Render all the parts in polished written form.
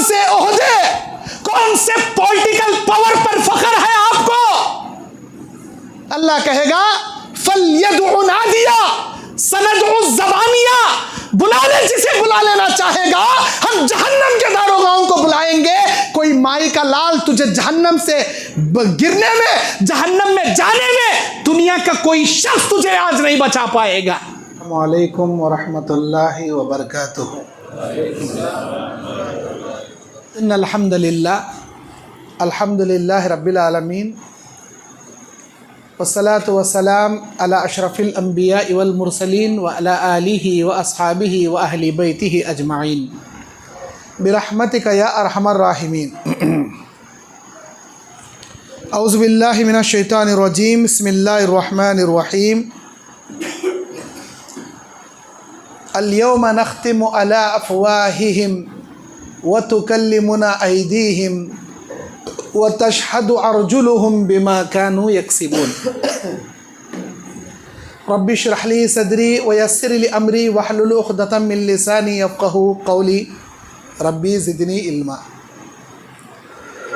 से ओहदे, कौन से पॉलिटिकल पावर पर फख्र है आपको? अल्लाह कहेगा फल्यदउ नादिया सनदउ ज़बानिया, बुला ले जिसे बुला लेना चाहेगा, हम जहन्नम के दारोगाओं को बुलाएंगे। कोई माई का लाल तुझे जहन्नम से गिरने में, जहन्नम में जाने में दुनिया का कोई शख्स तुझे आज नहीं बचा पाएगा। अस्सलामु अलैकुम व रहमतुल्लाहि व बरकातुहू। इन्नल हम्दुलिल्लाह रब्बिल आलमीन वस्सलातु वस्सलाम अला अशरफिल अंबिया वल मुरसलीन व अला आलिहि व अस्हाबिहि व अहली बैतिहि अजमाइन बिरहमतिका या अरहमर राहिमीन। औज़ु बिल्लाहि मिनश शैतानिर रजीम, बिस्मिल्लाहिर रहमानिर रहीम। अल-यौमा नख्तिमु अला अफ़वाहिहिम व तुकल्लिमुना ऐदीहिम व तशहदु अर्जुलुहुम बिमा कानू यक्सिबून। रब्बि इश्रह ली सदरी व यस्सिर ली अमरी वहलुल उक़दतम मिन लिसानी यफ़क़हू क़ौली रब्बी ज़िदनी इल्मा।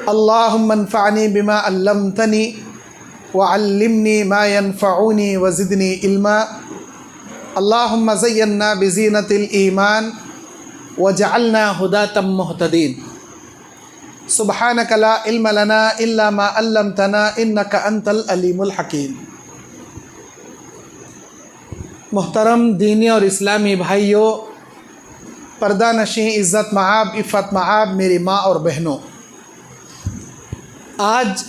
अल्लाहुम्मा अन्फ़अनी बिमा अल्लमतनी व अल्लिमनी मा यनफ़अुनी व ज़िदनी इल्मा। अल्लाहुम्मा ज़य्यन्ना बिज़ीनतिल ईमान वजअलना हुदातम मुहतदीन। सुब्हानका ला इल्म लना इल्ला मा अल्लमतना इन्नका अंतल अलीमुल हकीम। मुहतरम दीनी और इस्लामी भाइयों, पर्दा नशीं, इज़्ज़त मआब, इफ़्फ़त मआब, मेरी माँ और बहनों, आज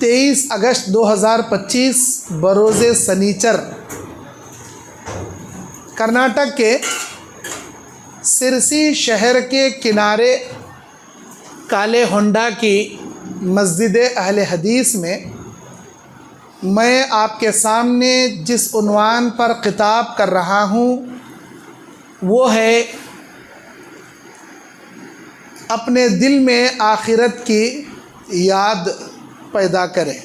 23 अगस्त 2025 बरोज़े सनीचर कर्नाटक के सिरसी शहर के किनारे काले होंडा की मस्जिद अहले हदीस में मैं आपके सामने जिस उन्वान पर खिताब कर रहा हूँ वो है अपने दिल में आखिरत की याद पैदा करें।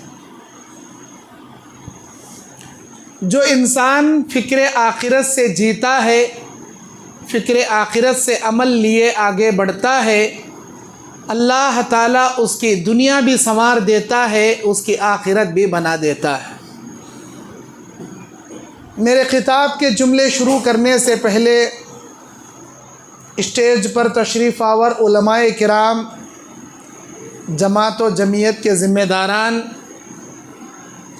जो इंसान फ़िक्र आखिरत से जीता है, फ़िक्र आखिरत से अमल लिए आगे बढ़ता है, अल्लाह ताला उसकी दुनिया भी संवार देता है, उसकी आखिरत भी बना देता है। मेरे ख़िताब के जुमले शुरू करने से पहले स्टेज पर तशरीफ़ आवर उलमाए किराम, जमात व जमीयत के ज़िम्मेदारान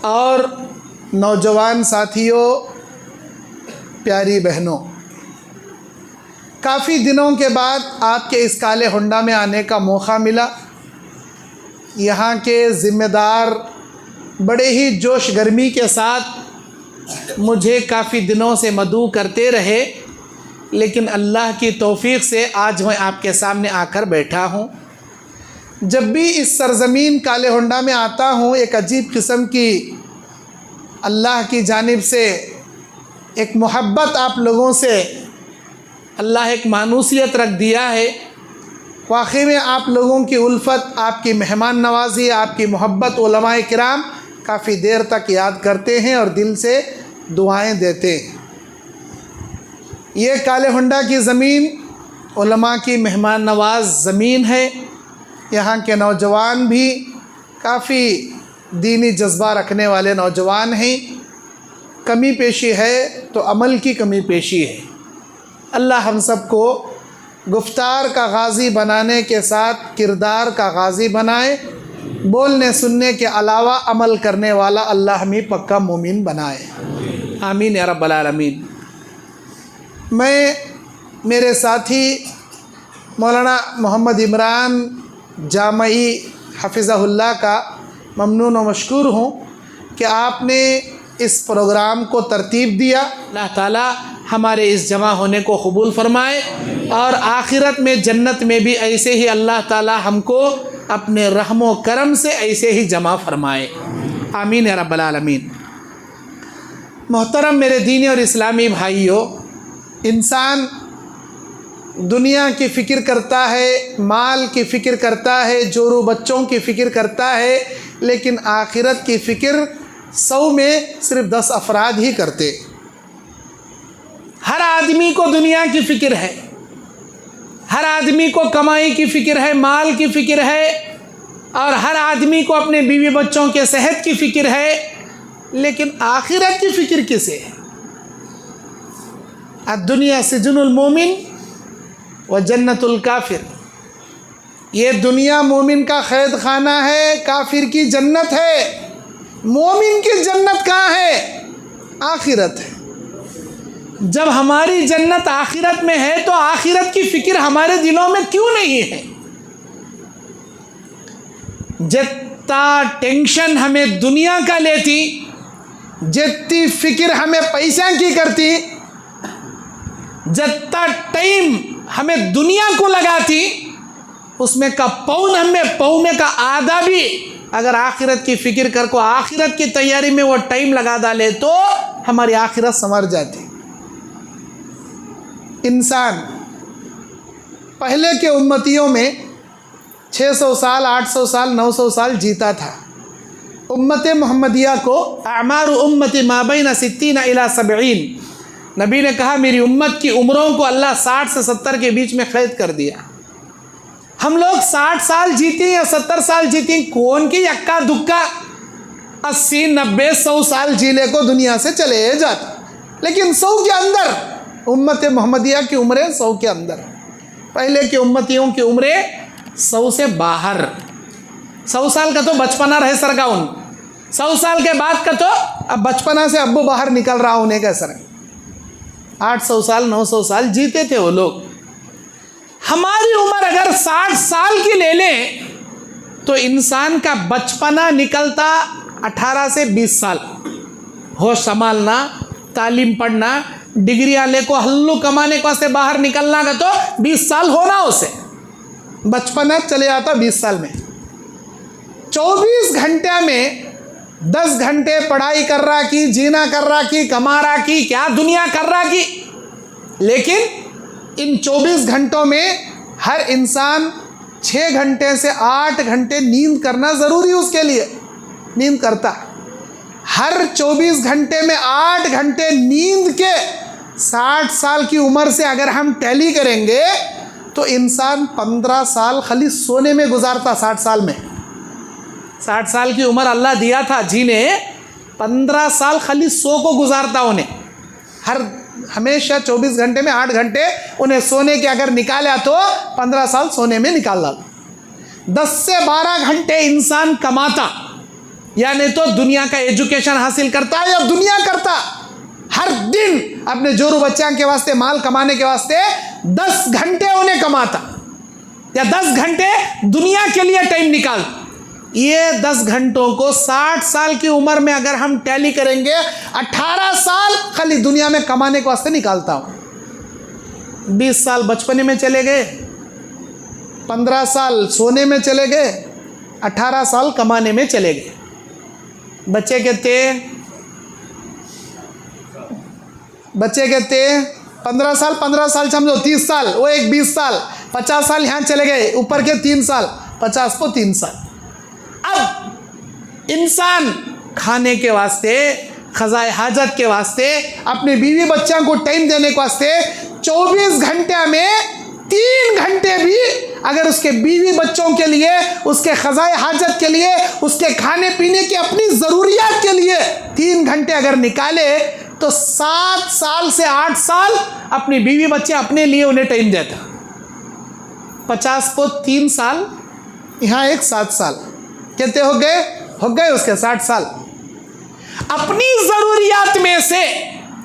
और नौजवान साथियों, प्यारी बहनों, काफ़ी दिनों के बाद आपके इस काले होंडा में आने का मौका मिला। यहाँ के ज़िम्मेदार बड़े ही जोश गर्मी के साथ मुझे काफ़ी दिनों से मदऊ करते रहे, लेकिन अल्लाह की तौफ़ीक़ से आज मैं आपके सामने आकर बैठा हूँ। जब भी इस सरज़मीन काले होंडा में आता हूँ, एक अजीब किस्म की अल्लाह की जानिब से एक मोहब्बत आप लोगों से अल्लाह एक मानूसियत रख दिया है। वाकई में आप लोगों की उल्फत, आपकी मेहमान नवाजी, आपकी मोहब्बत उलमाए किराम काफ़ी देर तक याद करते हैं और दिल से दुआएं देते हैं। ये काले होंडा की ज़मीन उलमा की मेहमान नवाज ज़मीन है। यहाँ के नौजवान भी काफ़ी दीनी जज्बा रखने वाले नौजवान हैं। कमी पेशी है तो अमल की कमी पेशी है। अल्लाह हम सब को गुफ्तार का गाज़ी बनाने के साथ किरदार का गाज़ी बनाए, बोलने सुनने के अलावा अमल करने वाला अल्लाह हमें पक्का मोमिन बनाए, आमीन या रब्बल आलमीन। मैं मेरे साथी मौलाना मोहम्मद इमरान जामई हफ़िज़हुल्लाह का ममनून व मशकूर हूँ कि आपने इस प्रोग्राम को तरतीब दिया। अल्लाह ताला हमारे इस जमा होने को कबूल फ़रमाए और आखिरत में जन्नत में भी ऐसे ही अल्लाह ताला हमको अपने रहमो करम से ऐसे ही जमा फ़रमाए, आमीन या रब्बल आलमीन। मोहतरम मेरे दीनी और इस्लामी भाइयों, इंसान दुनिया की फ़िक्र करता है, माल की फ़िक्र करता है, जोरू बच्चों की फ़िक्र करता है, लेकिन आखिरत की फ़िक्र 100 में सिर्फ 10 अफराद ही करते। हर आदमी को दुनिया की फ़िक्र है, हर आदमी को कमाई की फ़िक्र है, माल की फ़िक्र है, और हर आदमी को अपने बीवी बच्चों के सेहत की फ़िक्र है, लेकिन आखिरत की फ़िक्र किसे है? दुनिया सिजनुल मोमिन व जन्नतुल काफिर। ये दुनिया मोमिन का कैद खाना है, काफिर की जन्नत है। मोमिन की जन्नत कहाँ है? आखिरत है। जब हमारी जन्नत आखिरत में है तो आखिरत की फ़िक्र हमारे दिलों में क्यों नहीं है? जितना टेंशन हमें दुनिया का लेती, जितनी फ़िक्र हमें पैसा की करती, जितना टाइम हमें दुनिया को लगाती, उसमें का पौन हमें पौने का आधा भी अगर आखिरत की फ़िक्र कर को आखिरत की तैयारी में वो टाइम लगा डाले तो हमारी आखिरत संवर जाती। इंसान पहले के उम्मतियों में 600 साल, 800 साल, 900 साल जीता था। उम्मत मोहम्मदिया को अमार उम्मती माबैन सित्तीन इला 70, नबी ने कहा मेरी उम्मत की उम्रों को अल्लाह 60 से 70 के बीच में कैद कर दिया। हम लोग 60 साल जीते या 70 साल जीते, कौन की यक्का दुक्का 80, 90, 100 साल जीले को दुनिया से चले जाते, लेकिन 100 के अंदर उम्मत मोहम्मदिया की उम्रें 100 के अंदर। पहले के उम्मतियों की उम्रें 100 से बाहर। 100 साल का तो बचपना रहे सरगाउन, 100 साल के बाद का तो अब बचपना से अब्बू बाहर निकल रहा होने का सर। 800 साल, 900 साल जीते थे वो लोग। हमारी उम्र अगर 60 साल की ले लें तो इंसान का बचपना निकलता 18 से 20 साल। होश संभालना, तालीम पढ़ना, डिग्री वाले को हल्लू कमाने को से बाहर निकलना का तो 20 साल होना उसे। बचपना चले आता 20 साल में। 24 घंटे में 10 घंटे पढ़ाई कर रहा की, जीना कर रहा की, कमा रहा की, क्या दुनिया कर रहा की। लेकिन इन 24 घंटों में हर इंसान 6 घंटे से 8 घंटे नींद करना ज़रूरी उसके लिए, नींद करता। हर 24 घंटे में 8 घंटे नींद के 60 साल की उम्र से अगर हम टैली करेंगे तो इंसान 15 साल खाली सोने में गुजारता। 60 साल में, 60 साल की उम्र अल्लाह दिया था जिन्हें 15 साल खाली सो को गुजारता। उन्हें हर हमेशा 24 घंटे में 8 घंटे उन्हें सोने के अगर निकाला तो 15 साल सोने में निकाल डाला। 10 से 12 घंटे इंसान कमाता, यानी तो दुनिया का एजुकेशन हासिल करता है या दुनिया करता। हर दिन अपने जोरू बच्चों के वास्ते, माल कमाने के वास्ते 10 घंटे उन्हें कमाता या 10 घंटे दुनिया के लिए टाइम निकाल। ये 10 घंटों को 60 साल की उम्र में अगर हम टैली करेंगे, 18 साल खाली दुनिया में कमाने के वास्ते निकालता हूँ। 20 साल बचपने में चले गए, 15 साल सोने में चले गए, 18 साल कमाने में चले गए। बच्चे कहते 15 साल, 15 साल समझो 30 साल, वो एक 20 साल, 50 साल यहाँ चले गए, ऊपर के 3 साल, 50 को 3 साल। अब इंसान खाने के वास्ते, ख़ज़ाए हाजत के वास्ते, अपने बीवी बच्चों को टाइम देने के वास्ते 24 घंटे में 3 घंटे भी अगर उसके बीवी बच्चों के लिए, उसके ख़ज़ाए हाजत के लिए, उसके खाने पीने की अपनी ज़रूरियात के लिए 3 घंटे अगर निकाले तो 7 साल से 8 साल अपनी बीवी बच्चे अपने लिए उन्हें टाइम देता। 50 को 3 साल, यहाँ एक 7 साल, कहते हो गए उसके 60 साल। अपनी ज़रूरियात में से,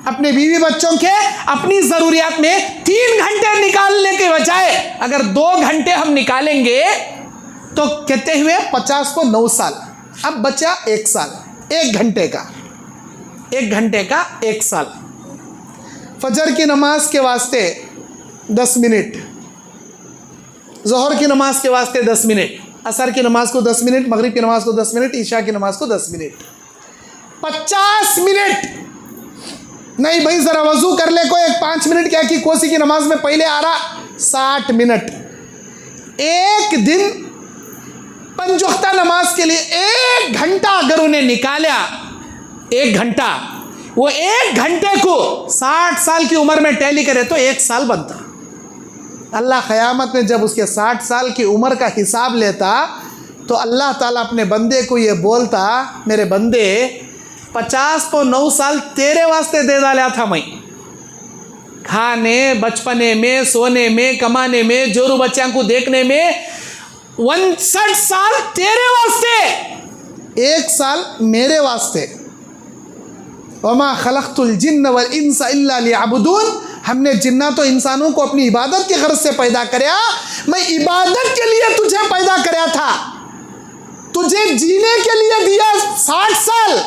अपने बीवी बच्चों के अपनी ज़रूरियात में 3 घंटे निकालने के बजाय अगर 2 घंटे हम निकालेंगे तो कहते हुए 50 को 9 साल। अब बचा 1 साल, 1 घंटे का 1 साल। फजर की नमाज के वास्ते 10 मिनट, ज़ोहर की नमाज के वास्ते 10 मिनट, असर की नमाज को 10 मिनट, मगरिब की नमाज को 10 मिनट, ईशा की नमाज को 10 मिनट। 50 मिनट नहीं भाई, ज़रा वज़ू कर ले कोई, 5 मिनट क्या कि कोसी की नमाज में पहले आ रहा 60 मिनट। एक दिन पंजुख्ता नमाज के लिए 1 घंटा अगर उन्हें निकाला, 1 घंटा, वो 1 घंटे को 60 साल की उम्र में टैली करे तो 1 साल बनता। अल्लाह क़यामत में जब उसके 60 साल की उम्र का हिसाब लेता तो अल्लाह ताला अपने बंदे को ये बोलता, मेरे बंदे 50 को 9 साल तेरे वास्ते दे डाला था मैं, खाने बचपने में, सोने में, कमाने में, जोरू बच्चों को देखने में। 59 साल तेरे वास्ते, 1 साल मेरे वास्ते। वमा खलक़तुल जिन्न वल इंसा इल्ला लियअबुदून, हमने जिन्ना तो इंसानों को अपनी इबादत की गर्ज से पैदा करया, मैं इबादत के लिए तुझे पैदा करया था, तुझे जीने के लिए दिया 60 साल,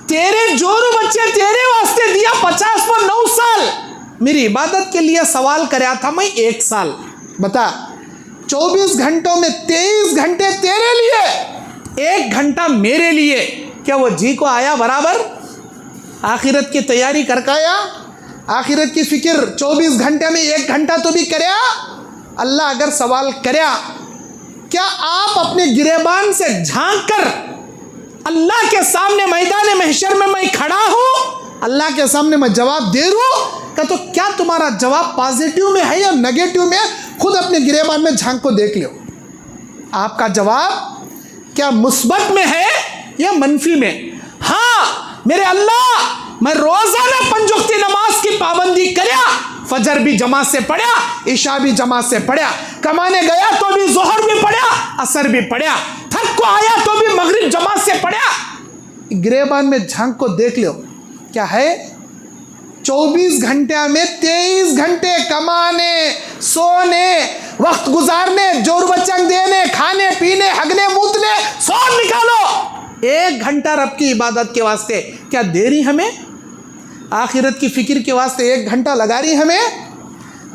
तेरे जोरू बच्चे तेरे वास्ते दिया 50 पर 9 साल, मेरी इबादत के लिए सवाल करया था मैं 1 साल। बता, 24 घंटों में 23 घंटे तेरे लिए, 1 घंटा मेरे लिए, क्या वो जी को आया बराबर? आखिरत की तैयारी करके आया, आखिरत की फिक्र 24 घंटे में 1 घंटा तो भी करया। अल्लाह अगर सवाल करया, क्या आप अपने गिरेबान से झांक कर अल्लाह के सामने मैदान महशर में मैं खड़ा हूँ, अल्लाह के सामने मैं जवाब दे दूँ का, तो क्या तुम्हारा जवाब पॉजिटिव में है या नेगेटिव में? खुद अपने गिरेबान में झांक को देख लो, आपका जवाब क्या मुस्बत में है या मनफी में? हाँ मेरे अल्लाह, मैं रोजाना 5 वक्त की नमाज की पाबंदी करया, फजर भी जमात से पढ़ा, इशा भी जमात से पढ़ा, कमाने गया तो भी जोहर भी पढ़ा, असर भी पढ़ा, थक को आया तो भी मगरिब जमात से पढ़ा। गिरेबान में झांक को देख लो, क्या है? 24 घंटे में 23 घंटे कमाने, सोने, वक्त गुजारने, जोर बच्चन देने, खाने पीने, हगने मूतने, सब निकालो, 1 घंटा रब की इबादत के वास्ते क्या दे रही हमें? आखिरत की फिक्र के वास्ते 1 घंटा लगा रही हमें?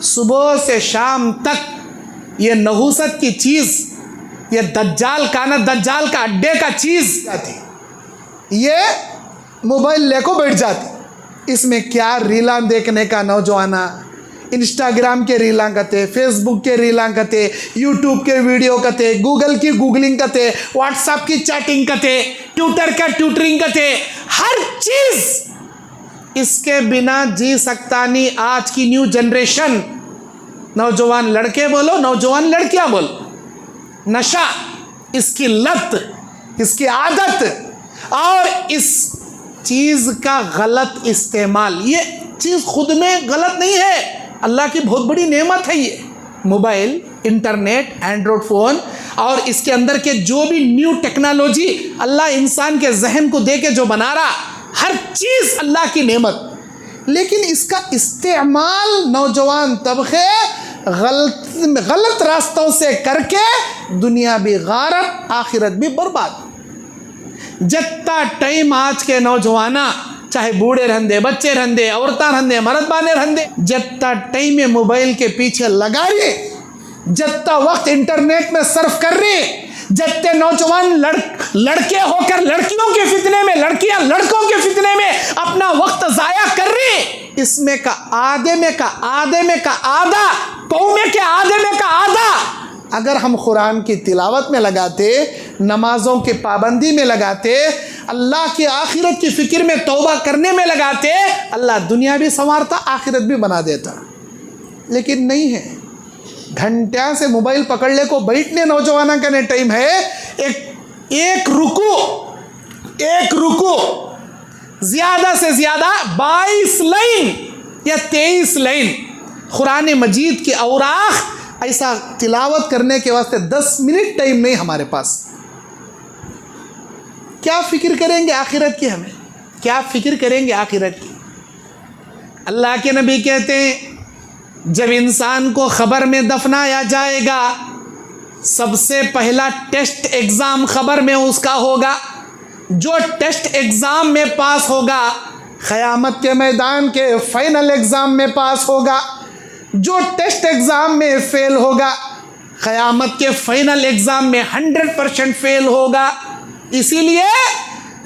सुबह से शाम तक ये नहूसत की चीज़, ये दज्जाल दज्जाल का अड्डे का चीज़ जाती, ये मोबाइल लेको बैठ जाती, इसमें क्या रीलां देखने का नौजवाना, इंस्टाग्राम के रीलां कते, फेसबुक के रीलां कते, यूट्यूब के वीडियो कते, गूगल की गूगलिंग कते, व्हाट्सएप की चैटिंग कते, ट्विटर का ट्विटरिंग कते, हर चीज़ इसके बिना जी सकता नहीं। आज की न्यू जनरेशन, नौजवान लड़के बोलो, नौजवान लड़कियां बोलो, नशा, इसकी लत, इसकी आदत और इस चीज़ का गलत इस्तेमाल, ये चीज़ खुद में गलत नहीं है, अल्लाह की बहुत बड़ी नेमत है ये मोबाइल, इंटरनेट, एंड्रॉयड फ़ोन और इसके अंदर के जो भी न्यू टेक्नोलॉजी अल्लाह इंसान के जहन को दे के जो बना रहा, हर चीज़ अल्लाह की नेमत। लेकिन इसका इस्तेमाल नौजवान तबके गलत रास्तों से करके दुनिया भी गारत, आखिरत भी बर्बाद। जितना टाइम आज के नौजवाना, चाहे बूढ़े रहंदे, बच्चे रहंदे, औरतां रहंदे, मर्द बाने रहंदे, जितना टाइम मोबाइल के पीछे लगा रहे, जितना वक्त इंटरनेट में सर्फ कर रहे, जितने नौजवान लड़के होकर लड़कियों के फितने में, लड़कियां लड़कों के फितने में अपना वक्त जाया कर रही, इसमें का आधे में का आधा, कौमे के आधे में का आधा अगर हम कुरान की तिलावत में लगाते, नमाजों की पाबंदी में लगाते, अल्लाह की आखिरत की फिक्र में तौबा करने में लगाते, अल्लाह दुनिया भी संवारता, आखिरत भी बना देता। लेकिन नहीं है, घंटिया से मोबाइल पकड़ ले को बैठने नौजवाना का ने टाइम है, एक रुकू ज़्यादा से ज़्यादा 22 लाइन या 23 लाइन कुरान मजीद की औराख ऐसा तिलावत करने के वास्ते 10 मिनट टाइम नहीं हमारे पास। क्या फ़िक्र करेंगे आखिरत की? हमें क्या फ़िक्र करेंगे आखिरत की? अल्लाह के नबी कहते हैं जब इंसान को ख़बर में दफनाया जाएगा, सबसे पहला टेस्ट एग्ज़ाम ख़बर में उसका होगा। जो टेस्ट एग्ज़ाम में पास होगा, क़यामत के मैदान के फाइनल एग्ज़ाम में पास होगा। जो टेस्ट एग्ज़ाम में फ़ेल होगा, क़यामत के फाइनल एग्ज़ाम में 100% फ़ेल होगा। इसीलिए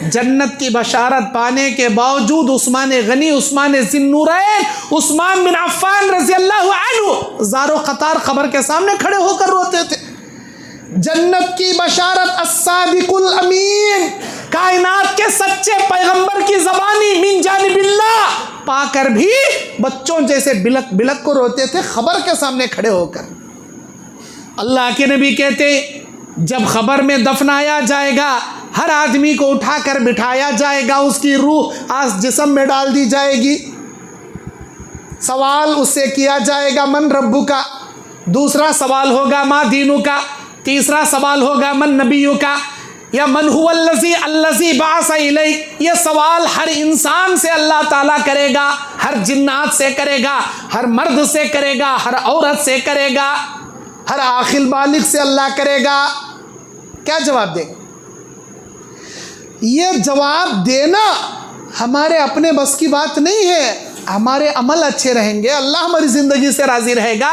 जन्नत की बशारत पाने के बावजूद उस्मान गनी, उस्मान ज़िन्नूरैन, उस्मान बिन अफ़्फ़ान रज़ी अल्लाहु अन्हु ज़ारो क़तार ख़बर के सामने खड़े होकर रोते थे। जन्नत की बशारत अस्सादिकुल अमीन, कायनात के सच्चे पैगंबर की ज़बानी मिन जानिबिल्लाह पाकर भी बच्चों जैसे बिलक बिलक को रोते थे खबर के सामने खड़े होकर। अल्लाह के नबी कहते जब खबर में दफनाया जाएगा, हर आदमी को उठाकर बिठाया जाएगा, उसकी रूह आज जिस्म में डाल दी जाएगी, सवाल उससे किया जाएगा मन रब्बु का, दूसरा सवाल होगा मा दीनु का, तीसरा सवाल होगा मन नबियु का, या मन हुवल्लज़ी अल्लज़ी बाअसा इलैक। ये सवाल हर इंसान से अल्लाह ताला करेगा, हर जिन्नात से करेगा, हर मर्द से करेगा, हर औरत से करेगा, हर आखिल बालिग से अल्लाह करेगा। क्या जवाब देंगे? ये जवाब देना हमारे अपने बस की बात नहीं है। हमारे अमल अच्छे रहेंगे, अल्लाह हमारी ज़िंदगी से राज़ी रहेगा,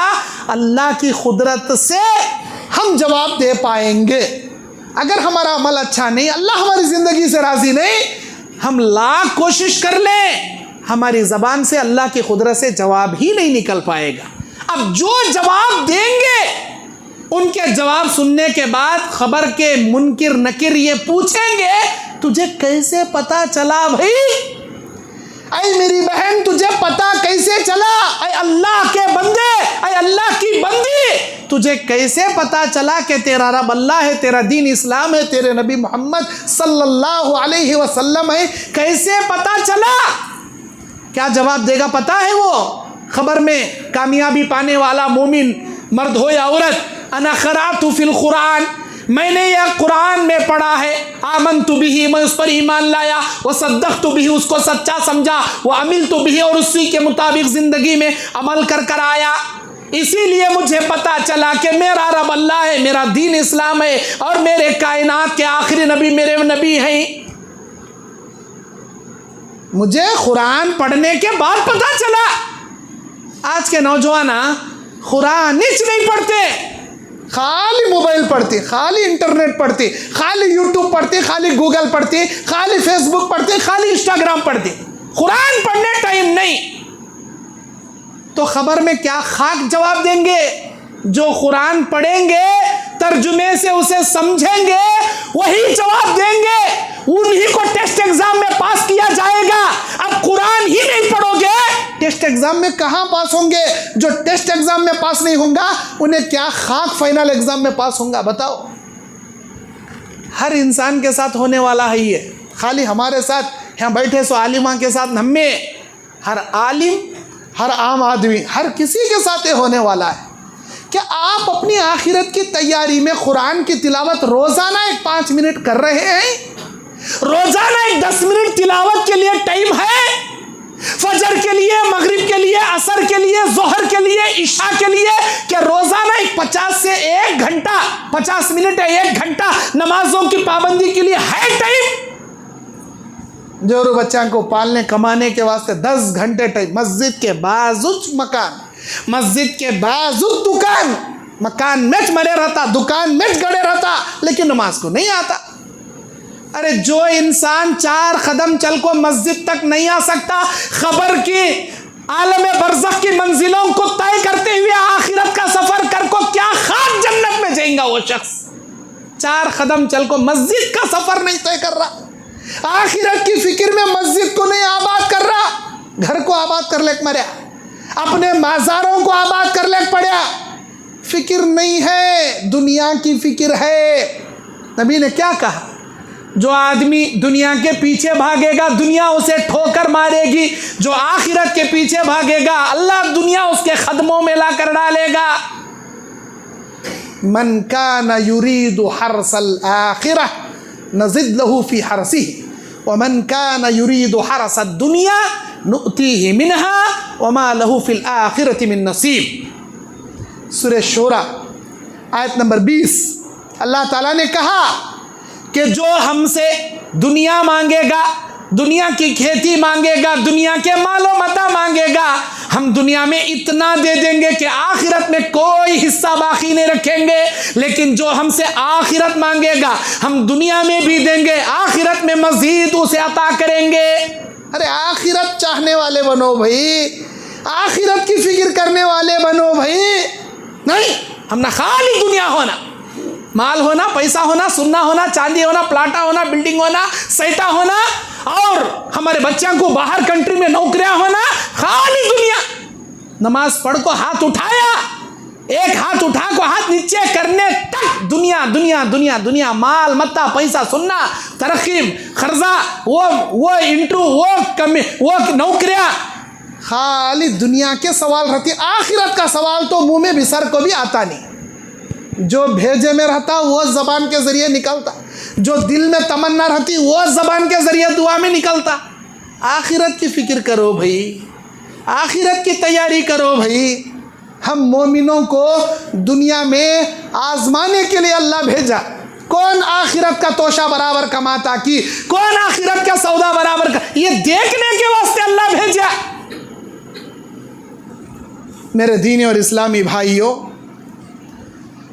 अल्लाह की कुदरत से हम जवाब दे पाएंगे। अगर हमारा अमल अच्छा नहीं, अल्लाह हमारी ज़िंदगी से राज़ी नहीं, हम लाख कोशिश कर लें, हमारी ज़बान से अल्लाह की कुदरत से जवाब ही नहीं निकल पाएगा। अब जो जवाब देंगे, उनके जवाब सुनने के बाद खबर के मुनकिर नकिर ये पूछेंगे तुझे कैसे पता चला भाई? ऐ मेरी बहन तुझे पता कैसे चला? ऐ अल्लाह के बंदे, ऐ अल्लाह की बंदी, तुझे कैसे पता चला कि तेरा रब अल्लाह है, तेरा दीन इस्लाम है, तेरे नबी मोहम्मद सल्लल्लाहु अलैहि वसल्लम है? कैसे पता चला? क्या जवाब देगा पता है वो खबर में? कामयाबी पाने वाला मोमिन मर्द हो या औरत, अना क़राअतु फ़िल कुरान, मैंने यह कुरान में पढ़ा है, आमनतु बिही, मैं उस पर ईमान लाया, व सद्दक़तु बिही, उसको सच्चा समझा, व अमिलतु बिही, और उसी के मुताबिक ज़िंदगी में अमल कर आया। इसीलिए मुझे पता चला कि मेरा रब अल्लाह है, मेरा दीन इस्लाम है, और मेरे कायनात के आखिरी नबी मेरे नबी हैं। मुझे कुरान पढ़ने के बाद पता चला। आज के नौजवान कुरान नहीं पढ़ते, खाली मोबाइल पढ़ते, खाली इंटरनेट पढ़ते, खाली यूट्यूब पढ़ते, खाली गूगल पढ़ते, खाली फेसबुक पढ़ते, खाली इंस्टाग्राम पढ़ते, कुरान पढ़ने टाइम नहीं। तो खबर में क्या खाक जवाब देंगे? जो कुरान पढ़ेंगे, तर्जुमे से उसे समझेंगे, वही जवाब देंगे, उन्हीं को टेस्ट एग्जाम में पास किया जाएगा। अब कुरान ही नहीं पढ़ोगे, टेस्ट एग्जाम में कहाँ पास होंगे? जो टेस्ट एग्जाम में पास नहीं होगा, उन्हें क्या खाक फाइनल एग्जाम में पास होगा? बताओ। हर इंसान के साथ होने वाला है ये, खाली हमारे साथ यहाँ बैठे सो आलिमा के साथ हमें, हर आलिम, हर आम आदमी, हर किसी के साथ ये होने वाला है। क्या आप अपनी आखिरत की तैयारी में कुरान की तिलावत रोज़ाना 5 मिनट कर रहे हैं? रोज़ाना 10 मिनट तिलावत के लिए टाइम है? फजर के लिए, मगरिब के लिए, असर के लिए, जोहर के लिए, इशा के लिए, क्या रोज़ाना 50 से 1 घंटा, 50 मिनट या 1 घंटा नमाजों की पाबंदी के लिए है टाइम? जोरू बच्चा को पालने कमाने के वास्ते 10 घंटे टाइम, मस्जिद के बाजू मकान, मस्जिद के बाजू दुकान, मकान में मरे रहता, दुकान में गड़े रहता, लेकिन नमाज को नहीं आता। अरे जो इंसान 4 कदम चल को मस्जिद तक नहीं आ सकता, खबर की आलम बरज़ख की मंजिलों को तय करते हुए आखिरत का सफर कर को क्या खाक जन्नत में जाएगा वो शख्स? 4 कदम चल को मस्जिद का सफर नहीं तय कर रहा, आखिरत की फिक्र में मस्जिद को नहीं आबाद कर रहा, घर को आबाद कर ले मरिया, अपने माज़ारों को आबाद कर ले पड़ा, फिक्र नहीं है, दुनिया की फिक्र है। नबी ने क्या कहा? जो आदमी दुनिया के पीछे भागेगा, दुनिया उसे ठोकर मारेगी। जो आखिरत के पीछे भागेगा, अल्लाह दुनिया उसके कदमों में ला कर डालेगा। मन कान युरीदु हर्सल आखिरह नज़िद लहू फी हर्सिही व मन कान युरीदु हर्सद दुनिया नुअतीहि मिनहा व मा लहू फिल आखिरति मिन नसीब। सूरह शूरा आयत नंबर 20, अल्लाह ताला ने कहा कि जो हमसे दुनिया मांगेगा, दुनिया की खेती मांगेगा, दुनिया के मालो मता मांगेगा, हम दुनिया में इतना दे देंगे कि आखिरत में कोई हिस्सा बाकी नहीं रखेंगे। लेकिन जो हमसे आखिरत मांगेगा, हम दुनिया में भी देंगे, आखिरत में मजीद उसे अता करेंगे। अरे आखिरत चाहने वाले बनो भाई, आखिरत की फिक्र करने वाले बनो भाई। नहीं, हम ना खाली दुनिया होना, माल होना, पैसा होना, सुन्ना होना, चांदी होना, प्लाटा होना, बिल्डिंग होना, सैटा होना, और हमारे बच्चों को बाहर कंट्री में नौकरियां होना, खाली दुनिया। नमाज पढ़ को हाथ उठाया, एक हाथ उठा को हाथ नीचे करने तक दुनिया दुनिया दुनिया दुनिया, माल मत्ता पैसा सुनना, तरक्की खर्जा, वो इंटरव्यू, वो नौकरियां, खाली दुनिया के सवाल रहती। आखिरत का सवाल तो मुंह में बिसर को भी आता नहीं। जो भेजे में रहता वो ज़बान के ज़रिए निकलता, जो दिल में तमन्ना रहती वो ज़बान के ज़रिए दुआ में निकलता। आखिरत की फ़िक्र करो भाई, आखिरत की तैयारी करो भाई। हम मोमिनों को दुनिया में आजमाने के लिए अल्लाह भेजा। कौन आखिरत का तोशा बराबर कमाता की, कौन आखिरत का सौदा बराबर का, ये देखने के वास्ते अल्लाह भेजा। मेरे दीनी और इस्लामी भाइयों,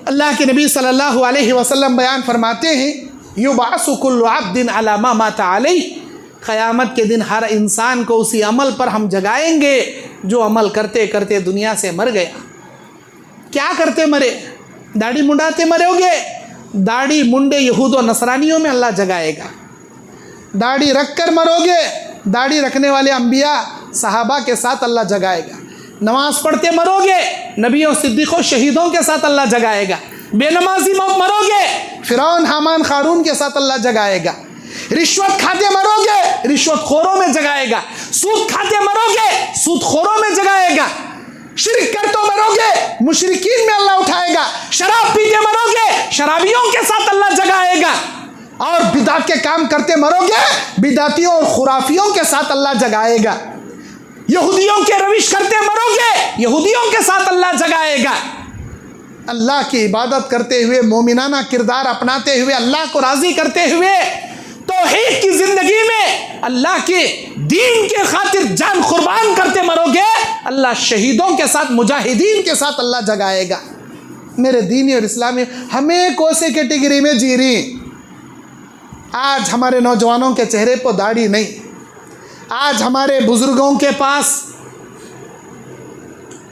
अल्लाह के नबी सल्लल्लाहु अलैहि वसल्लम बयान फरमाते हैं, युबासु कुल्लु अब्दिन अला मा माता अलैहि, क़यामत के दिन हर इंसान को उसी अमल पर हम जगाएंगे जो अमल करते करते दुनिया से मर गया। क्या करते मरे? दाढ़ी मुंडाते मरोगे? दाढ़ी मुंडे यहूद और नसरानियों में अल्लाह जगाएगा। दाढ़ी रख कर मरोगे? दाढ़ी रखने वाले अंबिया सहाबा के साथ अल्लाह जगाएगा। नमाज पढ़ते मरोगे? नबियों सिद्दीक़ों शहीदों के साथ अल्लाह जगाएगा। बेनमाजी मौत मरोगे? फ़िरौन हामान क़ारून के साथ अल्लाह जगाएगा। रिश्वत खाते मरोगे? रिश्वतखोरों में जगाएगा। सूद खाते मरोगे? सूदखोरों में जगाएगा। शिर्क कर तो मरोगे? मुशरिकीन में अल्लाह उठाएगा। शराब पीते मरोगे? शराबियों के साथ अल्लाह जगाएगा। और बिदात के काम करते मरोगे? बिदातियों और खुराफियों के साथ अल्लाह जगाएगा। यहूदियों के रविश करते मरोगे? यहूदियों के साथ अल्लाह जगाएगा। अल्लाह की इबादत करते हुए, मोमिनाना किरदार अपनाते हुए, अल्लाह को राज़ी करते हुए, तौहीद की ज़िंदगी में अल्लाह के दीन के खातिर जान कुर्बान करते मरोगे, अल्लाह शहीदों के साथ, मुजाहिदीन के साथ अल्लाह जगाएगा। मेरे दीनी और इस्लामी, हमें कौन से कैटेगरी में जी रही? आज हमारे नौजवानों के चेहरे पर दाढ़ी नहीं, आज हमारे बुजुर्गों के पास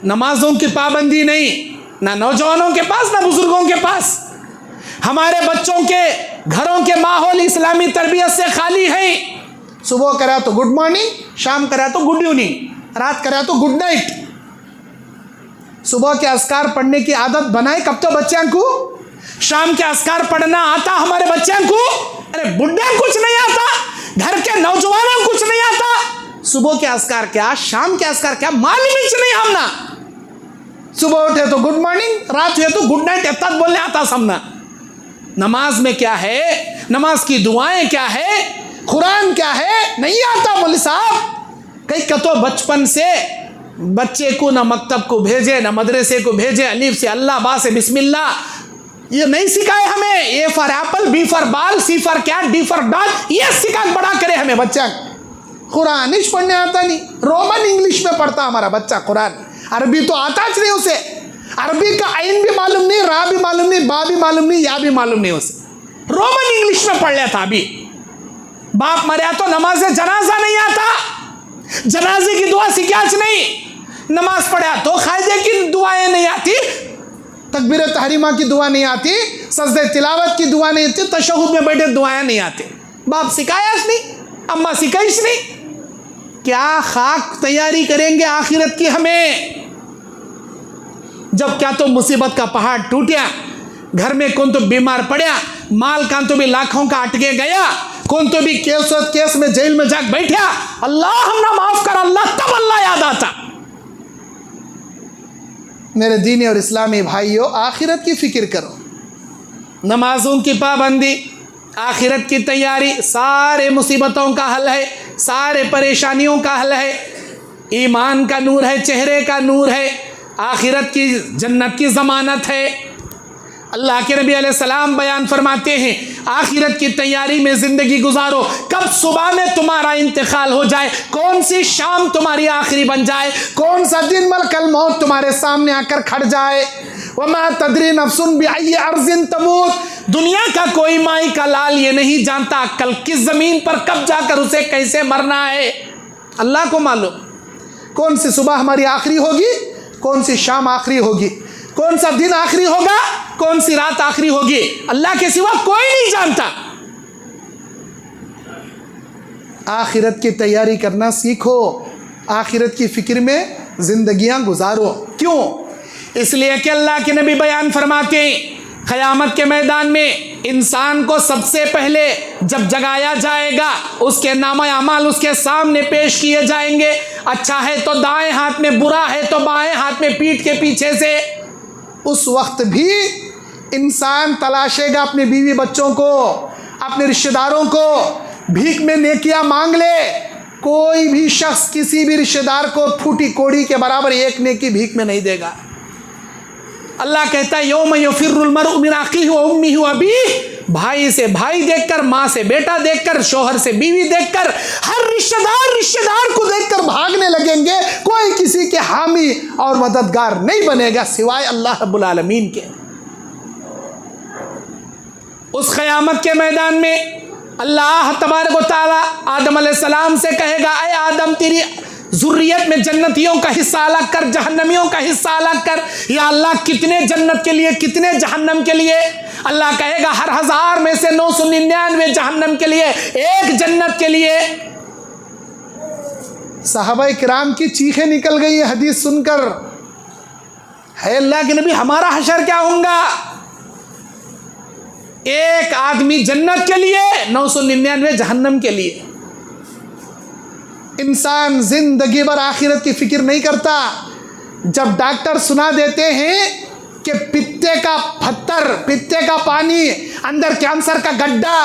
नमाजों की पाबंदी नहीं, ना नौजवानों के पास ना बुजुर्गों के पास। हमारे बच्चों के घरों के माहौल इस्लामी तरबियत से खाली है। सुबह करा तो गुड मॉर्निंग, शाम करा तो गुड इवनिंग, रात करा तो गुड नाइट। सुबह के अस्कार पढ़ने की आदत बनाए कब तो बच्चों को। शाम के अस्कार पढ़ना आता हमारे बच्चों को? अरे बुढ़े कुछ नहीं आता, घर के नौजवानों कुछ नहीं आता। सुबह के अस्कार क्या, शाम के अस्कार क्या, मालूम ही नहीं हमना। सुबह उठे तो गुड मॉर्निंग, रात हुए तो गुड नाइट, इतना बोलने आता समना। नमाज में क्या है, नमाज की दुआएं क्या है, कुरान क्या है, नहीं आता मौलवी साहब। कई कतो बचपन से बच्चे को ना मकतब को भेजे, ना मदरसे को भेजे, अलीफ से अल्लाह, बा से बिस्मिल्लाह, ये नहीं सिखाए हमें। A for apple, B for ball, C for cat, D for dog, ये सिखा बड़ा करे हमें बच्चा। कुरान ही पढ़ने आता नहीं, रोमन इंग्लिश में पढ़ता हमारा बच्चा कुरान। अरबी तो आता ही नहीं उसे, अरबी का आइन भी मालूम नहीं, रा भी मालूम नहीं, बा भी मालूम नहीं, या भी मालूम नहीं उसे। रोमन इंग्लिश में पढ़ लेता। अभी बाप मरा तो नमाज जनाजा नहीं आता, जनाजे की दुआ सिखाच नहीं। नमाज पढ़ा तो खायदे की दुआएं नहीं आती, तकबीर तहरीमा की दुआ नहीं आती, सजदे तिलावत की दुआ नहीं आती, तशहुद में बैठे दुआएं नहीं आती। बाप सिखायाच नहीं, अम्मा सिखाइश नहीं। क्या खाक तैयारी करेंगे आखिरत की हमें? जब क्या तो मुसीबत का पहाड़ टूटिया, घर में कौन तो बीमार पड़ा, माल कान तो भी लाखों का अटके गया, कौन तो भी केस में जेल में जाकर बैठा, अल्लाह हमना माफ कर अल्लाह, तब अल्लाह याद आता। मेरे दीनी और इस्लामी भाइयों, आखिरत की फिक्र करो। नमाजों की पाबंदी, आखिरत की तैयारी, सारे मुसीबतों का हल है, सारे परेशानियों का हल है। ईमान का नूर है, चेहरे का नूर है, आखिरत की जन्नत की ज़मानत है। अल्लाह के नबी अलैहिस्सलाम बयान फरमाते हैं, आखिरत की तैयारी में ज़िंदगी गुजारो। कब सुबह में तुम्हारा इंतकाल हो जाए, कौन सी शाम तुम्हारी आखिरी बन जाए, कौन सा दिन मलकल मौत तुम्हारे सामने आकर खड़ जाए। वमा तदरी नफ्सुन बिअय्यि अर्ज़िन तमूत, दुनिया का कोई माई का लाल ये नहीं जानता कल किस ज़मीन पर कब जाकर उसे कैसे मरना है, अल्लाह को मालूम। कौन सी सुबह हमारी आखिरी होगी, कौन सी शाम आखिरी होगी, कौन सा दिन आखिरी होगा, कौन सी रात आखिरी होगी, अल्लाह के सिवा कोई नहीं जानता। आखिरत की तैयारी करना सीखो, आखिरत की फ़िक्र में ज़िंदगियाँ गुजारो। क्यों? इसलिए कि अल्लाह के नबी बयान फरमाते हैं क़यामत के मैदान में इंसान को सबसे पहले जब जगाया जाएगा उसके नामा अमाल उसके सामने पेश किए जाएंगे। अच्छा है तो दाएं हाथ में, बुरा है तो बाएं हाथ में, पीठ के पीछे से। उस वक्त भी इंसान तलाशेगा अपने बीवी बच्चों को, अपने रिश्तेदारों को, भीख में नेकियां मांग ले। कोई भी शख्स किसी भी रिश्तेदार को फूटी कोड़ी के बराबर एक नेकी भीख में नहीं देगा। अल्लाह कहता है यौम यफ़िर्रुल मर्उ मिन अख़ीहि व उम्मिहि व अबीहि, भाई से भाई देखकर, माँ से बेटा देखकर, शौहर से बीवी देखकर, हर रिश्तेदार को देखकर भागने लगेंगे। कोई किसी के हामी और मददगार नहीं बनेगा सिवाय अल्लाह रब्बुल आलमीन के। उस क़यामत के मैदान में अल्लाह तबारक व तआला आदम अलैहिस्सलाम से कहेगा, ऐ आदम तेरी ज़ुर्रियत में जन्नतियों का हिस्सा अलग कर, जहन्नमियों का हिस्सा अलग कर। या अल्लाह कितने जन्नत के लिए, कितने जहन्नम के लिए? अल्लाह कहेगा हर 1000 में से 999 जहन्नम के लिए, 1 जन्नत के लिए। सहाबा किराम की चीखें निकल गई है हदीस सुनकर, है अल्लाह के नबी हमारा हशर क्या होगा? 1 आदमी जन्नत के लिए, 999 जहन्नम के लिए। इंसान जिंदगी भर आखिरत की फिक्र नहीं करता। जब डॉक्टर सुना देते हैं कि पित्ते का पत्थर, पित्ते का पानी, अंदर कैंसर का गड्ढा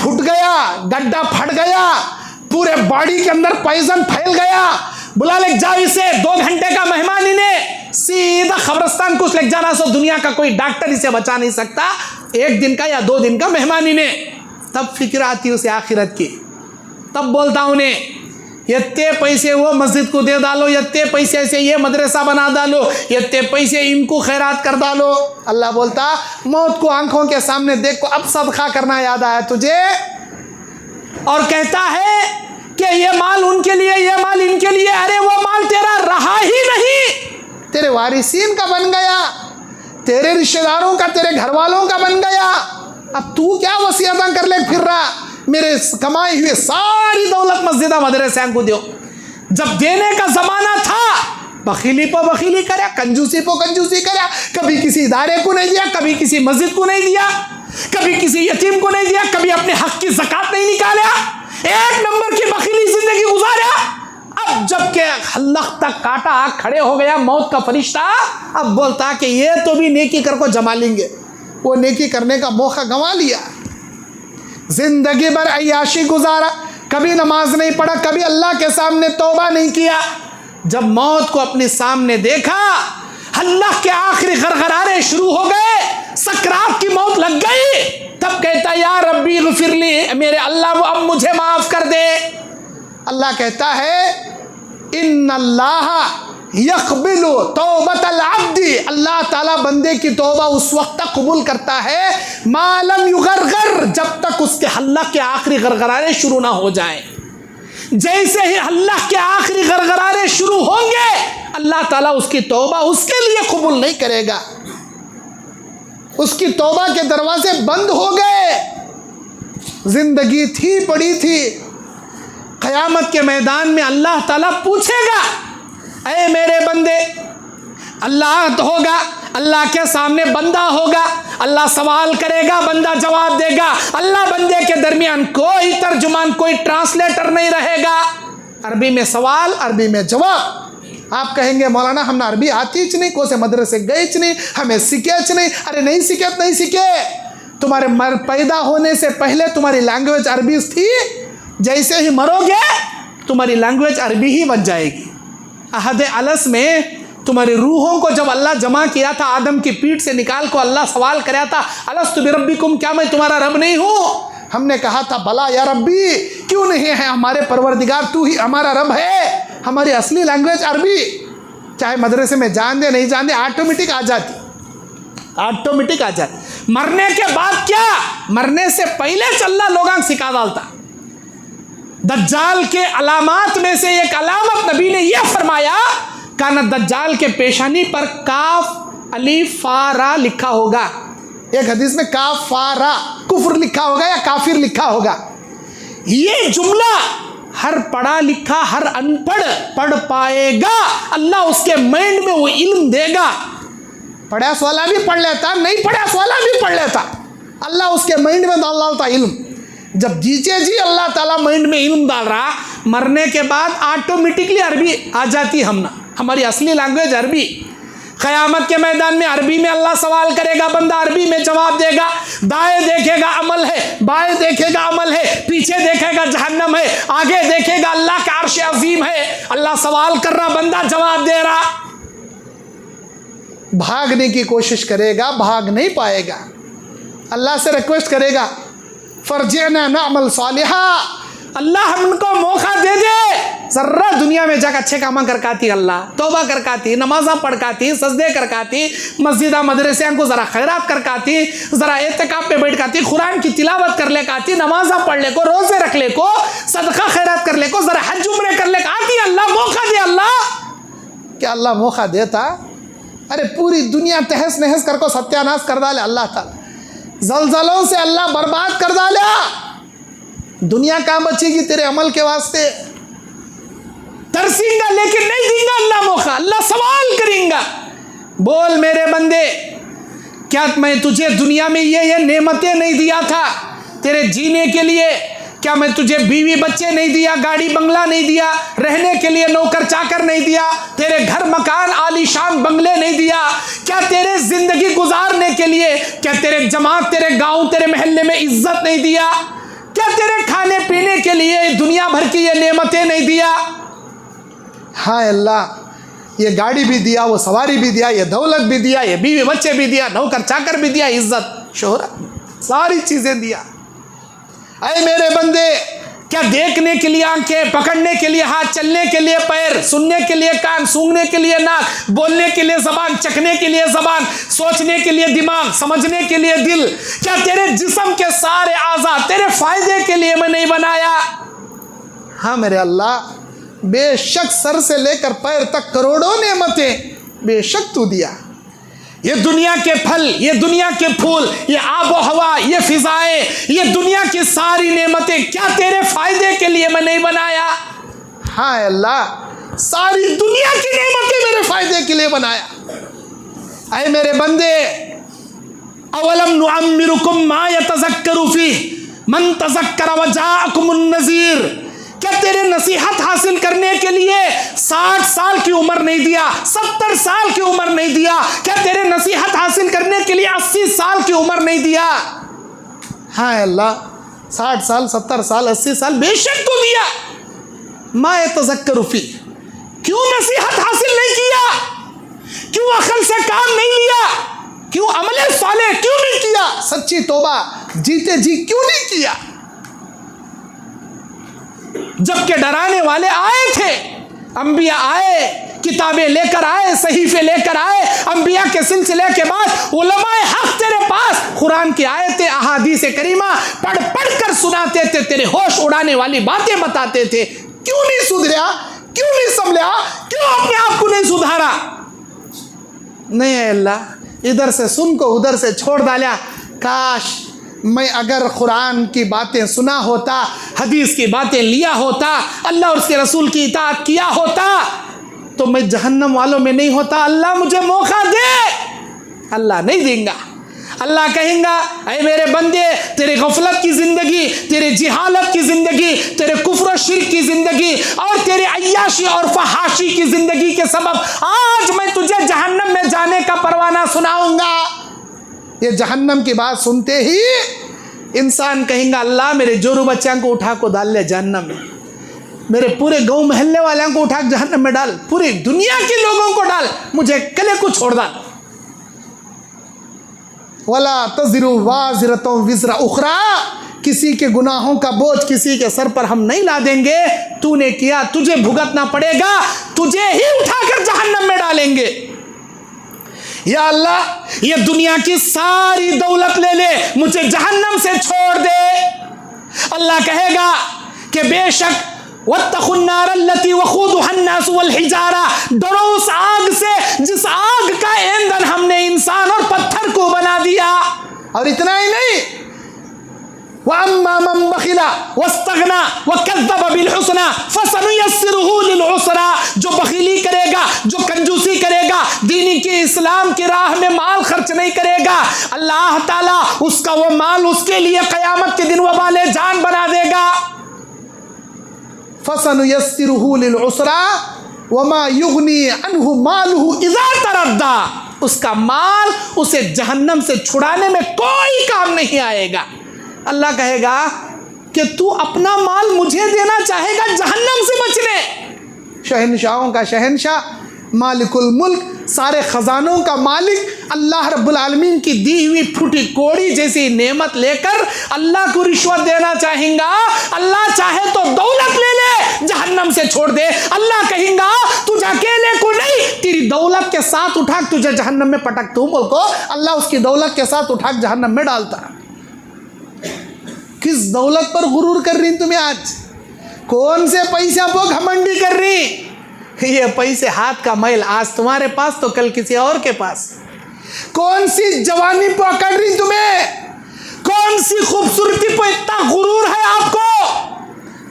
फूट गया, गड्ढा फट गया, पूरे बॉडी के अंदर पॉइजन फैल गया, बुला ले जाओ इसे, 2 घंटे का मेहमान इन्हें सीधा खबरस्तान कुछ ले जाना, सो दुनिया का कोई डॉक्टर इसे बचा नहीं सकता, 1 दिन का या 2 दिन का मेहमान इन्हें। तब फिक्र आती है उसे आखिरत की। तब बोलता उन्हें इतने पैसे वो मस्जिद को दे डालो, इतने पैसे से ये मदरसा बना डालो, इतने पैसे इनको खैरात कर डालो। अल्लाह बोलता मौत को आंखों के सामने देख को अब सदका करना याद आया तुझे, और कहता है कि ये माल उनके लिए, ये माल इनके लिए। अरे वो माल तेरा रहा ही नहीं, तेरे वारिसीन का बन गया, तेरे रिश्तेदारों का, तेरे घर वालों का बन गया। अब तू क्या वसीयत कर ले फिर रहा? मेरे कमाई हुए सारी दौलत मस्जिद मदरसा को दो। जब देने का जमाना था बखीली पर बखीली करे, कंजूसी पर कंजूसी करे। कभी किसी इदारे को नहीं दिया, कभी किसी मस्जिद को नहीं दिया, कभी किसी यतीम को नहीं दिया, कभी अपने हक की ज़कात नहीं निकाला, 1 नंबर की बखीली जिंदगी गुजारा। अब जब के हल्लक तक काटा आग खड़े हो गया मौत का फरिश्ता, अब बोलता कि ये तो भी नेकी कर को जमा लेंगे। वो नेकी करने का मौका गंवा लिया। जिंदगी भर अय्याशी गुजारा, कभी नमाज नहीं पढ़ा, कभी अल्लाह के सामने तौबा नहीं किया। जब मौत को अपने सामने देखा, अल्लाह के आखिरी गरगरारे शुरू हो गए, सकरात की मौत लग गई, तब कहता या रब्बी ग़फ़िरली, मेरे अल्लाह वो अब मुझे माफ़ कर दे। अल्लाह कहता है इन्नल्लाह यक़बिलु तौबतल अब्दी, अल्लाह ताला बंदे की तौबा उस वक्त तक कबूल करता है मालम युगरगर, जब तक उसके हल्लक के आखिरी गरगरारे शुरू ना हो जाए। जैसे ही अल्लाह के आखिरी गरगरारे शुरू होंगे, अल्लाह ताला उसकी तौबा उसके लिए कबूल नहीं करेगा। उसकी तौबा के दरवाजे बंद हो गए। जिंदगी थी पड़ी थी, क़यामत के मैदान में अल्लाह ताला पूछेगा ऐ मेरे बंदे, अल्लाह तो होगा, अल्लाह के सामने बंदा होगा, अल्लाह सवाल करेगा, बंदा जवाब देगा। अल्लाह बंदे के दरमियान कोई तर्जुमान, कोई ट्रांसलेटर नहीं रहेगा। अरबी में सवाल, अरबी में जवाब। आप कहेंगे मौलाना हमने अरबी आती च नहीं, कोसे मदरसे गए च नहीं, हमें सीखे च नहीं। अरे नहीं सीखे तो नहीं सीखे, तुम्हारे पैदा होने से पहले तुम्हारी लैंग्वेज अरबी थी, जैसे ही मरोगे तुम्हारी लैंग्वेज अरबी ही बन जाएगी। अहद अलस में तुम्हारी रूहों को जब अल्लाह जमा किया था, आदम की पीठ से निकाल को अल्लाह सवाल कराया था अलस्तु बिरब्बिकुम, क्या मैं तुम्हारा रब नहीं हूँ? हमने कहा था बला या रब्बी, क्यों नहीं है हमारे परवरदिगार, तू ही हमारा रब है। हमारी असली लैंग्वेज अरबी, चाहे मदरसे में जान दे नहीं जान दे, ऑटोमेटिक आ जाती, ऑटोमेटिक आ जाती। मरने के बाद क्या, मरने से पहले अल्लाह लोगों सिखा डालता। दज्जाल के अलामात में से एक अलामत नबी ने यह फरमाया, काना दज्जाल के पेशानी पर काफ अलीफ फा रा लिखा होगा। एक हदीस में काफ फा रा कुफ्र लिखा होगा या काफिर लिखा होगा। ये जुमला हर पढ़ा लिखा, हर अनपढ़ पढ़ पाएगा, अल्लाह उसके माइंड में वो इल्म देगा। पढ़ा वाला भी पढ़ लेता, नहीं पढ़ा वाला भी पढ़ लेता, अल्लाह उसके माइंड में डाल डालता इल्म। जब जीते जी अल्लाह ताला माइंड में इल्म डाल रहा, मरने के बाद ऑटोमेटिकली अरबी आ जाती, हमारी असली लैंग्वेज अरबी। क़यामत के मैदान में अरबी में अल्लाह सवाल करेगा, बंदा अरबी में जवाब देगा। दाएं देखेगा अमल है, बाएं देखेगा अमल है, पीछे देखेगा जहन्नम है, आगे देखेगा अल्लाह का अर्श अजीम है। अल्लाह सवाल कर रहा, बंदा जवाब दे रहा। भागने की कोशिश करेगा, भाग नहीं पाएगा। अल्लाह से रिक्वेस्ट करेगा, फरजना नअमल सालिहा, अल्लाह हमको मौका दे दे, जर्रा दुनिया में जाकर अच्छे काम करकाती, अल्लाह तौबा करकाती, नमाज़ा पढ़काती, सजदे करकाती, मस्जिदा मदरसे को ज़रा खैरात करकाती, ज़रा एतकाब पे बैठकाती, कुरान की तिलावत कर ले काती, नमाज़ा पढ़ ले को, रोज़े रख ले को, सदका खैरात कर ले को, ज़रा हज उम्रे कर ले आती, अल्लाह मौका दे। अल्लाह क्या अल्लाह मौका देता? अरे पूरी दुनिया तहस नहस कर को सत्यानाश कर डाले अल्लाह ताला, जलजलों से अल्लाह बर्बाद कर डाला। दुनिया कहाँ बचेगी तेरे अमल के वास्ते? तरसींगा लेकिन नहीं देंगा अल्लाह मौका। अल्लाह सवाल करेंगा, बोल मेरे बंदे, क्या मैं तुझे दुनिया में ये नेमतें नहीं दिया था तेरे जीने के लिए? क्या मैं तुझे बीवी बच्चे नहीं दिया, गाड़ी बंगला नहीं दिया, रहने के लिए नौकर चाकर नहीं दिया, तेरे घर मकान आलीशान बंगले नहीं दिया? क्या तेरे जिंदगी गुजारने के लिए, क्या तेरे जमात, तेरे गांव, तेरे महल्ले में इज्जत नहीं दिया? क्या तेरे खाने पीने के लिए दुनिया भर की ये नेमतें नहीं दिया? हाँ अल्लाह, ये गाड़ी भी दिया, वो सवारी भी दिया, ये दौलत भी दिया, ये बीवी बच्चे भी दिया, नौकर चाकर भी दिया, इज्जत शोहरत, सारी चीज़ें दिया। अरे मेरे बंदे, क्या देखने के लिए आंखें, पकड़ने के लिए हाथ, चलने के लिए पैर, सुनने के लिए कान, सूंघने के लिए नाक, बोलने के लिए जबान, चखने के लिए जबान, सोचने के लिए दिमाग, समझने के लिए दिल, क्या तेरे जिस्म के सारे आज़ा तेरे फायदे के लिए मैं नहीं बनाया? हाँ मेरे अल्लाह, बेशक सर से लेकर पैर तक करोड़ों नेमतें बेशक तू दिया। ये दुनिया के फल, ये दुनिया के फूल, ये आबो हवा, ये फिजाएं, ये दुनिया की सारी नेमतें क्या तेरे फायदे के लिए मैं नहीं बनाया? हाँ अल्लाह, सारी दुनिया की नेमतें मेरे फायदे के लिए बनाया। अरे मेरे बंदे, अवलम नुअम्मिरुकुम मा यतज़क्करु फीह मन तज़क्कर व जाअकुमुन नज़ीर, क्या तेरे नसीहत हासिल करने के लिए 60 साल की उम्र नहीं दिया, 70 साल की उम्र नहीं दिया? क्या तेरे नसीहत हासिल करने के लिए 80 साल की उम्र नहीं दिया? हाँ अल्लाह, 60 साल, 70 साल, 80 साल बेशक तो दिया। मा यतज़क्करु फीह, क्यों नसीहत हासिल नहीं किया? क्यों अकल से काम नहीं लिया? क्यों अमले साले क्यों नहीं किया? सच्ची तौबा जीते जी क्यों नहीं किया? जबकि डराने वाले आए थे, अंबिया आए, किताबें लेकर आए, सहीफे लेकर आए, अंबिया के सिलसिले के बाद उलमाए हक तेरे पास कुरान की आयतें, अहादीस करीमा पढ़ पढ़ कर सुनाते थे, तेरे होश उड़ाने वाली बातें बताते थे। क्यों नहीं सुधरा? क्यों नहीं संभला? क्यों अपने आप को नहीं सुधारा? नहीं है अल्लाह, इधर से सुन को उधर से छोड़ डाला। काश मैं अगर कुरान की बातें सुना होता, हदीस की बातें लिया होता, अल्लाह और उसके रसूल की इताअत किया होता, तो मैं जहन्नम वालों में नहीं होता। अल्लाह मुझे मौका दे। अल्लाह नहीं देगा। अल्लाह कहेगा, अरे मेरे बंदे, तेरे गफलत की ज़िंदगी, तेरे जिहालत की ज़िंदगी, तेरे कुफ्र शिर्क की ज़िंदगी और तेरे अय्याशी और फहाशी की ज़िंदगी के सबब आज मैं तुझे जहन्नम में जाने का परवाना सुनाऊंगा। ये जहन्नम की बात सुनते ही इंसान कहेगा, अल्लाह मेरे जोरू बच्चों को उठा को डाल ले जहन्नम में, मेरे पूरे गांव मोहल्ले वालों को उठा जहन्नम में डाल, पूरी दुनिया के लोगों को डाल, मुझे कले को छोड़ डाल। वला तज़िरु वाज़िरतुन विज़रा उख़रा, किसी के गुनाहों का बोझ किसी के सर पर हम नहीं ला देंगे। तूने किया, तुझे भुगतना पड़ेगा, तुझे ही उठाकर जहन्नम में डालेंगे। या अल्लाह, ये दुनिया की सारी दौलत ले ले, मुझे जहन्नम से छोड़ दे। अल्लाह कहेगा कि बेशक वत्तक़ुन नार अल्लती वक़ूदुहा अन्नास वल हिजारा, डरो उस आग से जिस आग का ईंधन हमने इंसान और पत्थर को बना दिया। और इतना ही नहीं, व अम्मा मन बखिला वस्तगना वकज़्ज़ब बिल हुस्ना फसनुयस्सिरुहु लिल उसरा, जो बखीली करेगा, जो कंजूसी करेगा, दीनी के इस्लाम की राह में माल खर्च नहीं करेगा, अल्लाह ताला उसका वो माल उसके लिए क़यामत के दिन वबाले जान बना देगा। फसनुयस्सिरुहु लिल उसरा वमा युगनी अन्हु मालुहु इज़ा तरद्दा, उसका माल उसे जहन्नम से छुड़ाने में कोई काम नहीं आएगा। अल्लाह कहेगा कि तू अपना माल मुझे देना चाहेगा जहन्नम से बचने। शहनशाहों का शहनशाह, मालिकुल मुल्क, सारे ख़जानों का मालिक, अल्लाह रब्बुल आलमीन की दी हुई फूटी कोड़ी जैसी नेमत लेकर अल्लाह को रिश्वत देना चाहेगा। अल्लाह चाहे तो दौलत ले ले, जहन्नम से छोड़ दे। अल्लाह कहेगा तुझे अकेले को नहीं, तेरी दौलत के साथ उठा तुझे जहन्नम में पटक, तू बोल को अल्लाह उसकी दौलत के साथ उठा जहन्नम में डालता। किस दौलत पर गुरूर कर रही तुम्हें आज? कौन से पैसा पर घमंडी कर रही? ये पैसे हाथ का मैल, आज तुम्हारे पास तो कल किसी और के पास। कौन सी जवानी पकड़ रही तुम्हें? कौन सी खूबसूरती पर इतना गुरूर है आपको?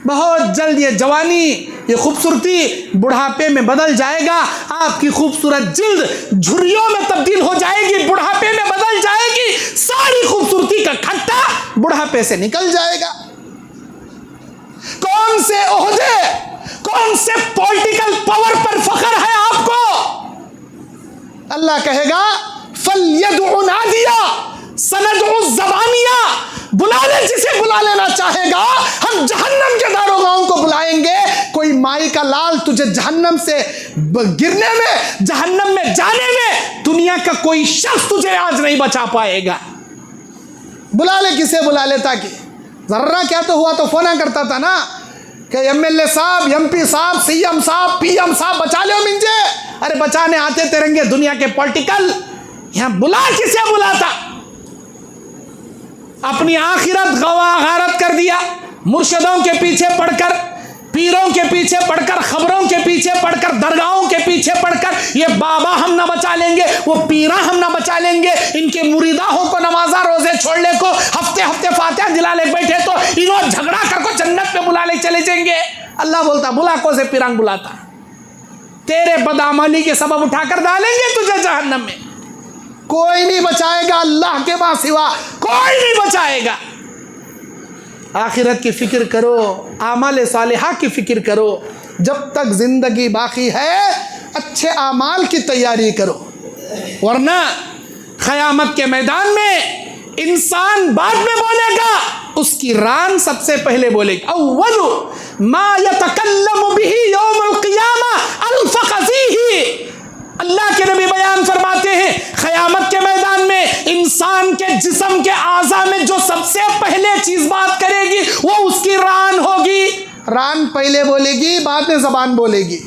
बहुत जल्द ये जवानी, ये खूबसूरती बुढ़ापे में बदल जाएगा। आपकी खूबसूरत जिल्द झुर्रियों में तब्दील हो जाएगी, बुढ़ापे में बदल जाएगी। सारी खूबसूरती का खट्टा बुढ़ापे से निकल जाएगा। कौन से ओहदे, कौन से पॉलिटिकल पावर पर फख्र है आपको? अल्लाह कहेगा फल्यदउ नादिया सनदउ ज़बानिया, बुला ले जिसे बुला लेना चाहेगा, हम जहन्नम के दारोगाओं को बुलाएंगे। कोई माई का लाल तुझे जहन्नम से गिरने में, जहन्नम में जाने में दुनिया का कोई शख्स तुझे आज नहीं बचा पाएगा। बुला ले, किसे बुला ले? ताकि जर्रा क्या तो हुआ तो फोना करता था ना कि एमएलए साहब, एमपी साहब, सीएम साहब, पीएम साहब बचा लो मुझे। अरे बचाने आते तेरंगे दुनिया के पॉलिटिकल, यहां बुला किसे बुलाता? अपनी आखिरत गवागारत कर दिया, मुर्शिदों के पीछे पढ़कर, पीरों के पीछे पढ़कर, खबरों के पीछे पढ़कर, दरगाहों के पीछे पढ़कर, ये बाबा हम ना बचा लेंगे, वो पीरा हम ना बचा लेंगे, इनके मुरीदाहों को नमाजा रोजे छोड़ने को हफ्ते हफ्ते फातिहा दिला ले बैठे तो इन्हों झगड़ा कर को जन्नत में बुला ले चले जाएंगे। अल्लाह बोलता बुला को से पीरांग बुलाता, तेरे बदामली के सबब उठाकर डालेंगे तुझे जहन्नम में। कोई नहीं बचाएगा अल्लाह के बाद सिवा, कोई नहीं बचाएगा। आखिरत की फिक्र करो, आमाल सालिहा की फिक्र करो। जब तक जिंदगी बाकी है अच्छे आमाल की तैयारी करो, वरना क़यामत के मैदान में इंसान बाद में बोलेगा, उसकी रान सबसे पहले बोलेगी। अव्वलु मा यतकल्लमु बिही यौमुल क़ियामा अल-फ़क़ीही। अल्लाह के नबी बयान फरमाते हैं क़यामत के मैदान में इंसान के जिस्म के आज़ा में जो सबसे पहले चीज़ बात करेगी वो उसकी रान होगी। रान पहले बोलेगी, बाद में ज़बान बोलेगी।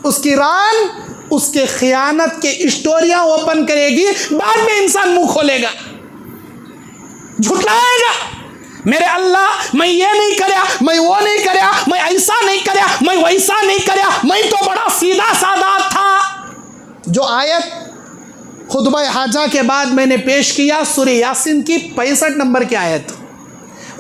उसकी रान उसके खियानत के स्टोरियाँ ओपन करेगी, बाद में इंसान मुंह खोलेगा, झुठलाएगा। मेरे अल्लाह मैं ये नहीं करया, मैं वो नहीं करया, मैं ऐसा नहीं करया, मैं वैसा नहीं करया, मैं तो बड़ा सीधा सादा था। जो आयत खुतबा हाजा के बाद मैंने पेश किया सूरह यासीन की 65 नंबर की आयत,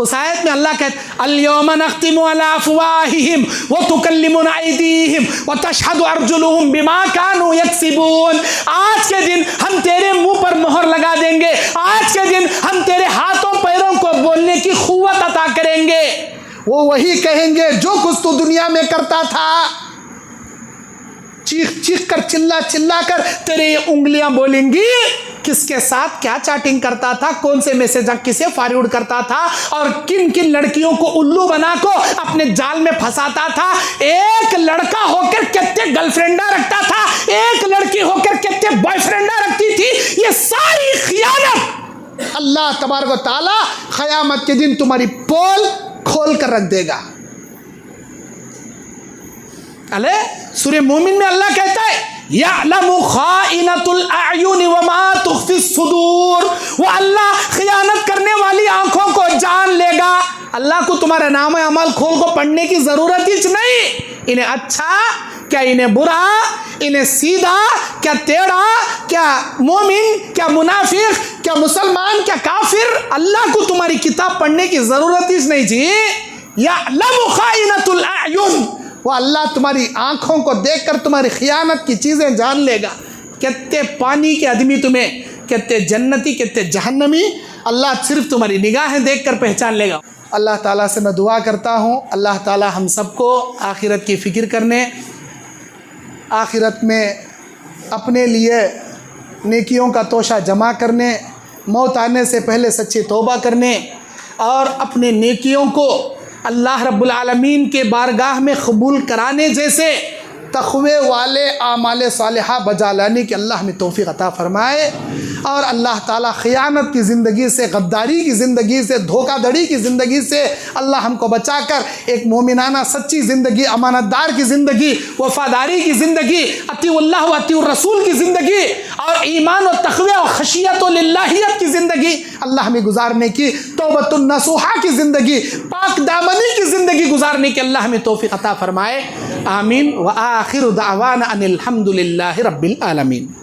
उस आयत में अल्लाह कहते अल-यौमा नख्तिमु अला अफ़वाहिहिम व तुकल्लिमुना अयदीहिम व तशहदु अर्जुलुहुम बिमा कानू यक्सिबून। आज के दिन हम तेरे मुंह पर मोहर लगा देंगे, आज के दिन हम तेरे हाथों पैरों को बोलने की क़ुव्वत अता करेंगे। वो वही कहेंगे जो कुछ तू दुनिया में करता था। चीख चीख कर, चिल्ला चिल्ला कर तेरे ये उंगलियां बोलेंगी किसके साथ क्या चैटिंग करता था, कौन से मैसेज किसे फॉरवर्ड करता था और किन किन लड़कियों को उल्लू बना को अपने जाल में फंसाता था। एक लड़का होकर कितने गर्लफ्रेंडा रखता था, एक लड़की होकर कितने बॉयफ्रेंडा रखती थी। ये सारी खियानत अल्लाह तबारक व तआला क़यामत के दिन तुम्हारी पोल खोल कर रख देगा। अले सूरह मोमिन में अल्लाह कहता है यअलमु खाइनतुल अयुन व मा तुख्फी सुदूर। वो अल्लाह खियानत करने वाली आंखों को जान लेगा। अल्लाह को तुम्हारा नाम अमल खोल को पढ़ने की ज़रूरत ही नहीं। इन्हें अच्छा क्या, इन्हें बुरा, इन्हें सीधा क्या, टेढ़ा क्या, मोमिन क्या, मुनाफिक क्या, मुसलमान क्या, काफिर, अल्लाह को तुम्हारी किताब पढ़ने की ज़रूरत ही नहीं चाहिए। यअलमु खाइनतुल अयुन, वो अल्लाह तुम्हारी आँखों को देखकर तुम्हारी खियानत की चीज़ें जान लेगा। कितने पानी के आदमी तुम्हें, कितने जन्नती, कितने जहन्नमी, अल्लाह सिर्फ तुम्हारी निगाहें देखकर पहचान लेगा। अल्लाह ताला से मैं दुआ करता हूँ, अल्लाह ताला हम सबको आखिरत की फ़िक्र करने, आखिरत में अपने लिए नेकियों का तोशा जमा करने, मौत आने से पहले सच्ची तौबा करने और अपने नेकियों को अल्लाह रब्बुल आलमीन के बारगाह में कबूल कराने जैसे तक़वे वाले आमाल सालिहा बजा लाने की अल्लाह हमें तौफ़ीक़ अता फ़रमाए। और अल्लाह ताला ख़ियानत की ज़िंदगी से, गद्दारी की ज़िंदगी से, धोखाधड़ी की ज़िंदगी से अल्लाह हमको बचाकर एक मोमिनाना सच्ची ज़िंदगी, अमानतदार की ज़िंदगी, वफ़ादारी की ज़िंदगी, अतीउल्लाह व अतीउर रसूल की ज़िंदगी और ईमान और तक़वा और खशियत व लिल्लाहियत की ज़िंदगी अल्लाह हमें गुजारने की, तौबतुन नसूहा की ज़िंदगी, पाक दामनी की ज़िंदगी गुजारने की अल्लाह हमें तौफ़ीक़ अता फ़रमाए। आमीन व आखिरु दावाना अनिल हम्दुलिल्लाहि रब्बिल आलमीन।